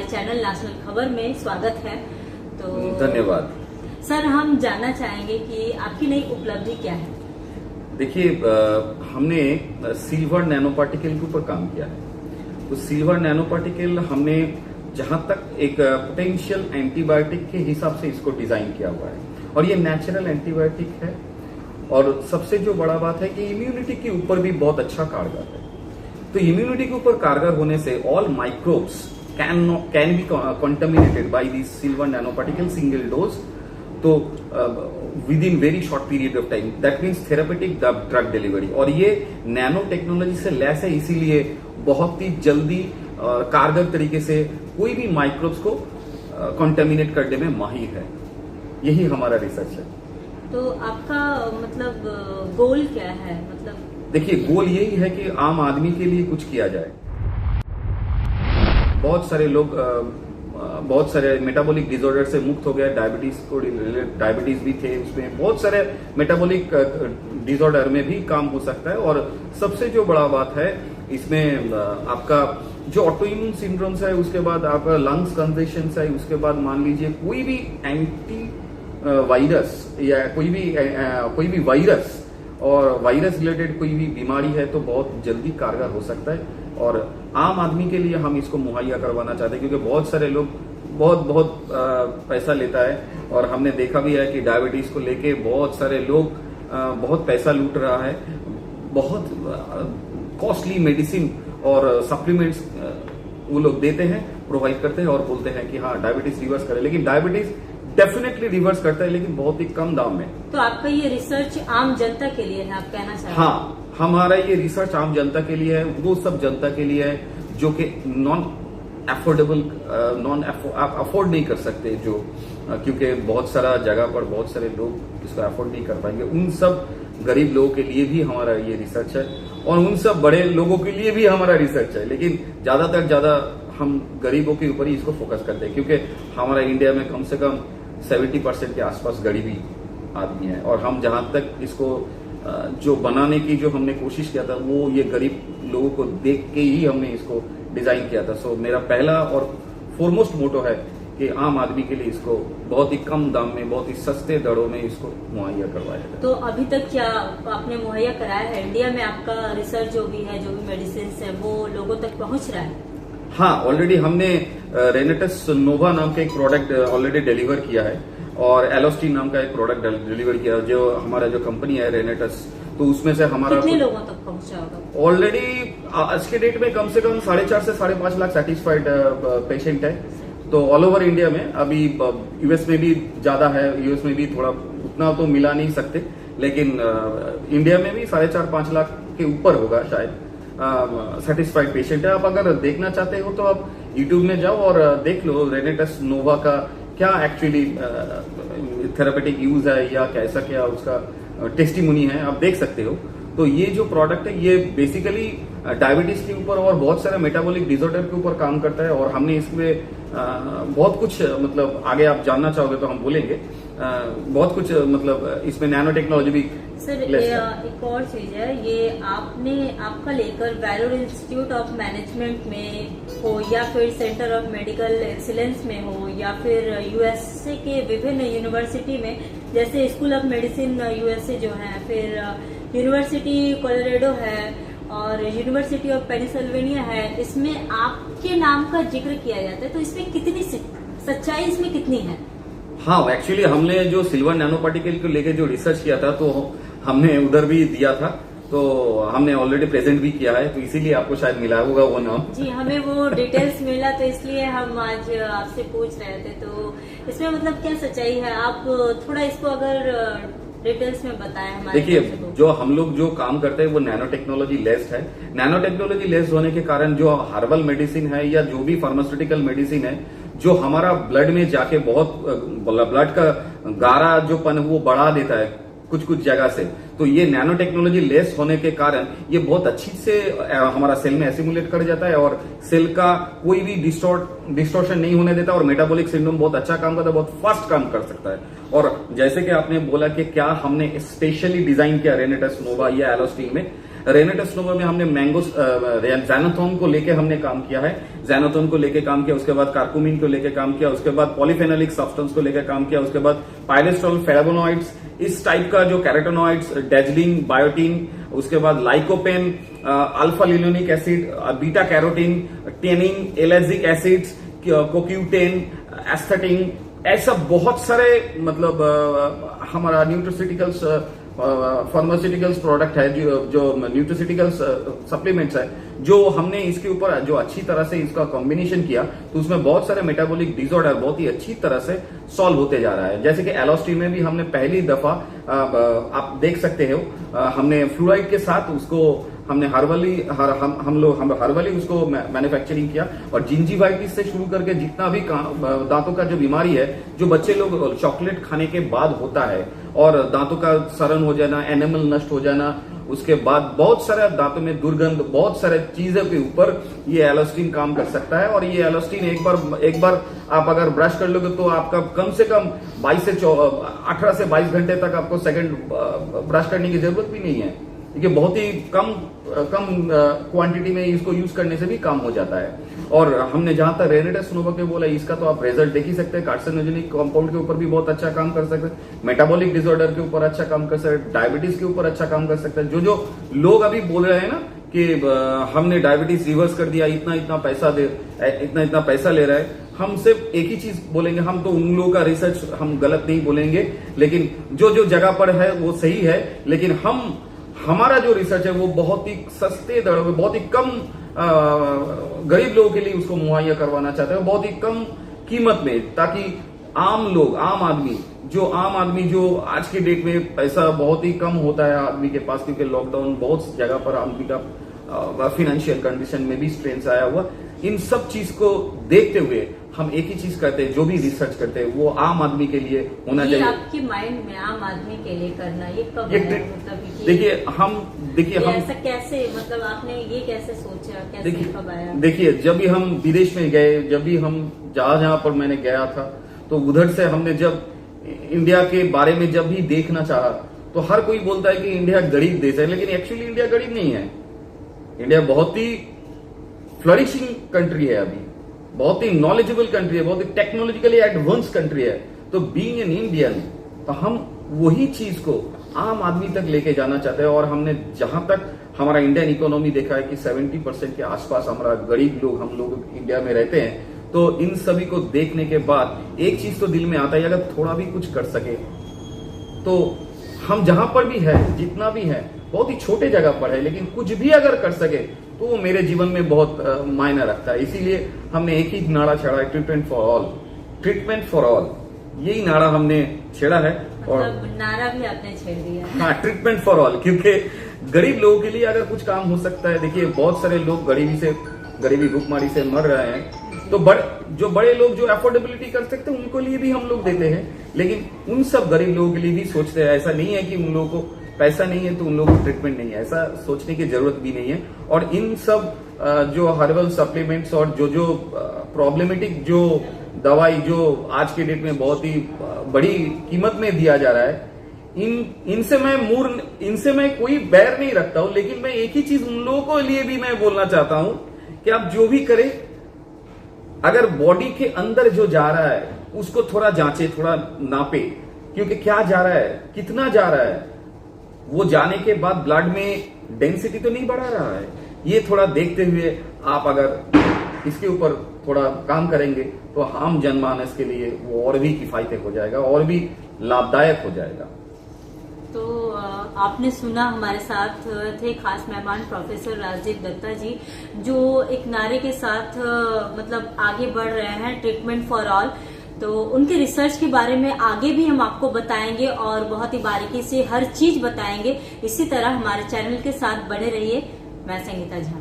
Channel national खबर में स्वागत है। तो धन्यवाद सर, हम जानना चाहेंगे कि आपकी नई उपलब्धि क्या है। देखिए, हमने सिल्वर नैनो पार्टिकल के ऊपर काम किया है। तो सिल्वर नैनो पार्टिकल हमने जहां तक एक पोटेंशियल एंटीबायोटिक के हिसाब से इसको डिजाइन किया हुआ है और ये नेचुरल एंटीबायोटिक है। और सबसे जो बड़ा बात है कि इम्यूनिटी के ऊपर भी बहुत अच्छा कारगर है। तो इम्यूनिटी के ऊपर कारगर होने से all microbes can be contaminated by this silver nano particle single dose. तो within very short period of time, that means therapeutic drug delivery. और ये नैनो टेक्नोलॉजी से लैस है, इसीलिए बहुत ही जल्दी कारगर तरीके से कोई भी माइक्रोब्स को कंटामिनेट करने में माहिर है। यही हमारा रिसर्च है। तो आपका मतलब गोल क्या है? मतलब देखिए, गोल यही है कि आम आदमी के लिए कुछ किया जाए। बहुत सारे लोग बहुत सारे मेटाबॉलिक डिसऑर्डर से मुक्त हो गए। डायबिटीज भी थे, उसमें बहुत सारे मेटाबॉलिक डिसऑर्डर में भी काम हो सकता है। और सबसे जो बड़ा बात है इसमें, आपका जो ऑटोइम्यून सिंड्रोम्स है, उसके बाद आपका लंग्स कंजेशन है, उसके बाद मान लीजिए कोई भी एंटी वायरस या कोई भी वायरस और वायरस रिलेटेड कोई भी बीमारी है तो बहुत जल्दी कारगर हो सकता है। और आम आदमी के लिए हम इसको मुहैया करवाना चाहते हैं, क्योंकि बहुत सारे लोग बहुत पैसा लेता है। और हमने देखा भी है कि डायबिटीज को लेके बहुत सारे लोग बहुत पैसा लूट रहा है। बहुत कॉस्टली मेडिसिन और सप्लीमेंट्स वो लोग देते हैं, प्रोवाइड करते हैं और बोलते हैं कि हाँ डायबिटीज रिवर्स करे, लेकिन डायबिटीज डेफिनेटली रिवर्स करता है, लेकिन बहुत ही कम दाम में। तो आपका ये रिसर्च आम जनता के लिए है, आप कहना चाहते हैं? हाँ, हमारा ये रिसर्च आम जनता के लिए है, वो सब जनता के लिए है जो कि नॉन अफोर्डेबल, आप अफोर्ड नहीं कर सकते, जो क्योंकि बहुत सारा जगह पर बहुत सारे लोग इसको अफोर्ड नहीं कर पाएंगे। उन सब गरीब लोगों के लिए भी हमारा ये रिसर्च है और उन सब बड़े लोगों के लिए भी हमारा रिसर्च है। लेकिन ज्यादा हम गरीबों के ऊपर ही इसको फोकस करते हैं, क्योंकि हमारा इंडिया में कम से कम 70% के आसपास गरीबी आदमी है। और हम जहां तक इसको जो बनाने की जो हमने कोशिश किया था, वो ये गरीब लोगों को देख के ही हमने इसको डिजाइन किया था। सो मेरा पहला और फॉरमोस्ट मोटो है कि आम आदमी के लिए इसको बहुत ही कम दाम में, बहुत ही सस्ते दरों में इसको मुहैया करवाया जाए। तो अभी तक क्या आपने मुहैया कराया है? इंडिया में आपका रिसर्च जो भी मेडिसिन है वो लोगों तक पहुंच रहा है? हाँ, ऑलरेडी हमने रेनेटस नोवा नाम का एक प्रोडक्ट ऑलरेडी डिलीवर किया है और एलोस्टीन नाम का एक प्रोडक्ट डिलीवर किया, जो हमारा जो कंपनी है रेनेटस। तो उसमें से हमारा कितने लोगों तक पहुंचा होगा? ऑलरेडी आज के डेट में कम से कम 4.5 से 5.5 लाख सेटिस्फाइड पेशेंट है। तो ऑल ओवर इंडिया में, अभी यूएस में भी ज्यादा है, यूएस में भी थोड़ा उतना तो मिला नहीं सकते, लेकिन इंडिया में भी 4.5-5 लाख के ऊपर होगा शायद सेटिस्फाइड पेशेंट है। आप अगर देखना चाहते हो तो आप यूट्यूब में जाओ और देख लो रेनेटस नोवा का क्या एक्चुअली थेरापेटिक यूज है या कैसा क्या उसका टेस्टिमोनी है, आप देख सकते हो। तो ये जो प्रोडक्ट है ये बेसिकली डायबिटीज के ऊपर और बहुत सारे मेटाबॉलिक डिसऑर्डर के ऊपर काम करता है। और हमने इसमें बहुत कुछ, मतलब आगे आप जानना चाहोगे तो हम बोलेंगे, बहुत कुछ, मतलब इसमें नैनो टेक्नोलॉजी भी। सर, एक और चीज है, ये आपका लेकर वैलोर इंस्टीट्यूट ऑफ मैनेजमेंट में हो या फिर सेंटर ऑफ मेडिकल एक्सीलेंस में हो या फिर यूएसए के विभिन्न यूनिवर्सिटी में, जैसे स्कूल ऑफ मेडिसिन यूएसए जो है, फिर यूनिवर्सिटी कोलोराडो है और यूनिवर्सिटी ऑफ पेनिसिल्वेनिया है, इसमें आपके नाम का जिक्र किया जाता है। तो इसमें कितनी सच्चाई, इसमें कितनी है? हाँ, एक्चुअली हमने जो सिल्वर नैनो पार्टिकल को लेकर जो रिसर्च किया था, तो हमने उधर भी दिया था, तो हमने ऑलरेडी प्रेजेंट भी किया है, तो इसीलिए आपको शायद मिला होगा वो नाम। जी, हमें वो डिटेल्स मिला, तो इसलिए हम आज आपसे पूछ रहे थे। तो इसमें मतलब क्या सच्चाई है? आप थोड़ा इसको अगर डिटेल्स में बताएं हमारे। देखिए, जो हम लोग जो काम करते हैं वो नैनो टेक्नोलॉजी लेस्ड है। नैनो टेक्नोलॉजी लेस्ड होने के कारण जो हर्बल मेडिसिन है या जो भी फार्मास्यूटिकल मेडिसिन है, जो हमारा ब्लड में जाके बहुत ब्लड का गारा जो पन वो बढ़ा देता है कुछ जगह से, तो ये नैनो टेक्नोलॉजी लेस होने के कारण ये बहुत अच्छी से हमारा सेल में एसिमुलेट कर जाता है और सेल का कोई भी डिस्टॉर्शन नहीं होने देता और मेटाबॉलिक सिंड्रोम बहुत अच्छा काम करता है, बहुत फास्ट काम कर सकता है। और जैसे कि आपने बोला कि क्या हमने स्पेशली डिजाइन किया रेनेटस नोवा या एलोस्टीन में, रेनेटस नोवा में हमने मैंगो ज़ैनाथोन को लेके हमने काम किया है, ज़ैनाथोन को लेके काम किया, उसके बाद कार्कुमिन को लेके काम किया, उसके बाद पॉलीफेनोलिक सब्सटेंस को लेके काम किया, उसके बाद पाइलेस्ट्रॉल, फ्लेवोनॉइड्स, इस टाइप का जो कैरोटेनॉइड्स, डेजलिन, बायोटीन, उसके बाद lycopene, alpha linolenic acid, beta carotene, tannin, ellagic acids, कोक्यूटेन, एस्थेटिन, ऐसा बहुत सारे मतलब हमारा न्यूट्रोसिटिकल्स फार्मास्यूटिकल्स प्रोडक्ट है जो न्यूट्रोसिटिकल्स सप्लीमेंट्स है, जो हमने इसके ऊपर जो अच्छी तरह से इसका कॉम्बिनेशन किया तो उसमें बहुत सारे मेटाबॉलिक डिसऑर्डर बहुत ही अच्छी तरह से सॉल्व होते जा रहा है। जैसे कि एलोस्टिन में भी हमने पहली दफा आप देख सकते हो हमने फ्लूराइड के साथ उसको हमने हर्बली उसको मैन्युफैक्चरिंग किया, और जिंजीवाइटिस से शुरू करके जितना भी दांतों का जो बीमारी है जो बच्चे लोग चॉकलेट खाने के बाद होता है और दांतों का सड़न हो जाना, एनिमल नष्ट हो जाना, उसके बाद बहुत सारे दांतों में दुर्गंध, बहुत सारे चीजों के ऊपर ये एलोस्टिन काम कर सकता है। और ये एलोस्टिन एक बार आप अगर ब्रश कर लोगे तो आपका कम से कम 18 से 22 घंटे तक आपको सेकंड ब्रश करने की जरूरत भी नहीं है, क्योंकि बहुत ही कम क्वांटिटी में इसको यूज करने से भी काम हो जाता है। और हमने जहां तक रेनेटस नोवा के बोला, इसका तो आप रिजल्ट देख ही सकते हैं, कार्सिनोजेनिक कंपाउंड के ऊपर भी बहुत अच्छा काम कर सकते हैं, मेटाबॉलिक डिसऑर्डर के ऊपर अच्छा काम कर सकते हैं, डायबिटीज के ऊपर अच्छा काम कर सकते हैं। जो लोग अभी बोल रहे हैं ना कि हमने डायबिटीज रिवर्स कर दिया, इतना पैसा ले रहा है, हम सिर्फ एक ही चीज बोलेंगे, हम तो उन लोगों का रिसर्च हम गलत नहीं बोलेंगे, लेकिन जो जगह पर है वो सही है, लेकिन हमारा जो रिसर्च है वो बहुत ही सस्ते दरों में, बहुत ही कम गरीब लोगों के लिए उसको मुहैया करवाना चाहते हैं, बहुत ही कम कीमत में, ताकि आम आदमी जो आज के डेट में पैसा बहुत ही कम होता है आदमी के पास, क्योंकि लॉकडाउन बहुत जगह पर आदमी का फाइनेंशियल कंडीशन में भी स्ट्रेन आया हुआ, इन सब चीज को देखते हुए हम एक ही चीज करते हैं, जो भी रिसर्च करते हैं वो आम आदमी के लिए होना चाहिए। आपके माइंड में आम आदमी के लिए करना ये कब देखिए हम ऐसा कैसे, मतलब आपने ये कैसे सोचा, कैसे कब आया? देखिए जब भी हम विदेश में गए, जब भी हम जहां पर मैंने गया था, तो उधर से हमने जब इंडिया के बारे में जब भी देखना चाहा तो हर कोई बोलता है कि इंडिया गरीब देश है, लेकिन एक्चुअली इंडिया गरीब नहीं है। इंडिया बहुत ही फ्लरिशिंग कंट्री है, अभी बहुत ही नॉलेजेबल कंट्री है, बहुत ही टेक्नोलॉजिकली एडवांस कंट्री है। तो बीइंग एन इंडियन, तो हम वही चीज को आम आदमी तक लेके जाना चाहते हैं। और हमने जहां तक हमारा इंडियन इकोनॉमी देखा है कि 70% के आसपास हमारा गरीब लोग, हम लोग इंडिया में रहते हैं, तो इन सभी को देखने के बाद एक चीज तो दिल में आता है, अगर थोड़ा भी कुछ कर सके तो हम जहां पर भी है, जितना भी है, बहुत ही छोटे जगह पर है, लेकिन कुछ भी अगर कर सके तो वो मेरे जीवन में बहुत मायने रखता है। इसीलिए हमने एक ही नारा छेड़ा है, ट्रीटमेंट फॉर ऑल, यही नारा हमने छेड़ा है। और नारा भी आपने छेड़ दिया। हाँ, ट्रीटमेंट फॉर ऑल, क्योंकि गरीब लोगों के लिए अगर कुछ काम हो सकता है। देखिए बहुत सारे लोग गरीबी भूखमरी से मर रहे हैं, तो जो बड़े लोग जो अफोर्डेबिलिटी कर सकते हैं उनको लिए भी हम लोग देते हैं, लेकिन उन सब गरीब लोगों के लिए भी सोचते हैं। ऐसा नहीं है कि उन लोगों को पैसा नहीं है तो उन लोगों को ट्रीटमेंट नहीं है, ऐसा सोचने की जरूरत भी नहीं है। और इन सब जो हर्बल सप्लीमेंट्स और जो प्रॉब्लमेटिक जो दवाई जो आज के डेट में बहुत ही बड़ी कीमत में दिया जा रहा है, इनसे मैं कोई बैर नहीं रखता हूं, लेकिन मैं एक ही चीज उन लोगों को लिए भी मैं बोलना चाहता हूं कि आप जो भी करें, अगर बॉडी के अंदर जो जा रहा है उसको थोड़ा जांचे, थोड़ा नापे, क्योंकि क्या जा रहा है, कितना जा रहा है, वो जाने के बाद ब्लड में डेंसिटी तो नहीं बढ़ा रहा है। ये थोड़ा देखते हुए आप अगर इसके ऊपर थोड़ा काम करेंगे तो आम जनमानस के लिए वो और भी किफायती हो जाएगा, और भी लाभदायक हो जाएगा। तो आपने सुना, हमारे साथ थे खास मेहमान प्रोफेसर राजदीप दत्ता जी, जो एक नारे के साथ मतलब आगे बढ़ रहे हैं, ट्रीटमेंट फॉर ऑल। तो उनके रिसर्च के बारे में आगे भी हम आपको बताएंगे और बहुत ही बारीकी से हर चीज बताएंगे। इसी तरह हमारे चैनल के साथ बने रहिए। मैं संगीता झा।